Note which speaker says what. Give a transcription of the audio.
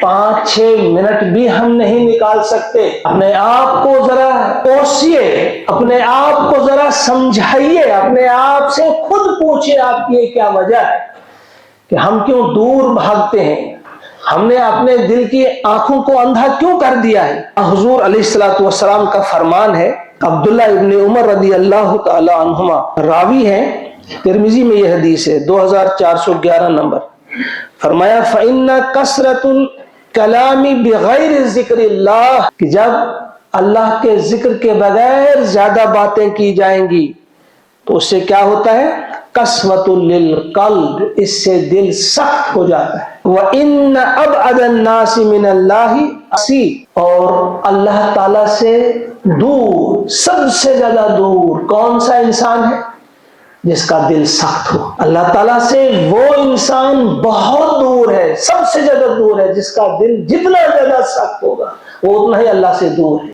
Speaker 1: 5-6 minute بھی ہم نہیں نکال سکتے. اپنے آپ کو ذرا کوسیے، اپنے آپ کو ذرا سمجھائیے، اپنے آپ سے خود پوچھئے آپ کی یہ کیا وجہ ہے کہ ہم کیوں دور بھاگتے ہیں، ہم نے اپنے دل کی آنکھوں کو اندھا کیوں کر دیا ہے. حضور علیہ السلام کا فرمان ہے، عبداللہ ابن عمر رضی اللہ تعالی عنہما راوی ہیں، ترمذی میں یہ حدیث ہے 2411 نمبر. فرمایا فَإِنَّ كَثْرَةُ الْكَلَامِ بِغَيْرِ ذِكْرِ اللَّهِ، کہ جب اللہ کے ذکر کے بغیر زیادہ باتیں کی جائیں گی تو اس سے کیا ہوتا ہے؟ قسوۃ للقلب، اس سے دل سخت ہو جاتا ہے. وَإِنَّ أَبْعَدَ النَّاسِ مِنَ اللَّهِ، اور اللہ تعالی سے دور، سب سے زیادہ دور کون سا انسان ہے؟ جس کا دل سخت ہو. اللہ تعالیٰ سے وہ انسان بہت دور ہے، سب سے زیادہ دور ہے جس کا دل جتنا زیادہ سخت ہوگا وہ اتنا ہی اللہ سے دور ہے.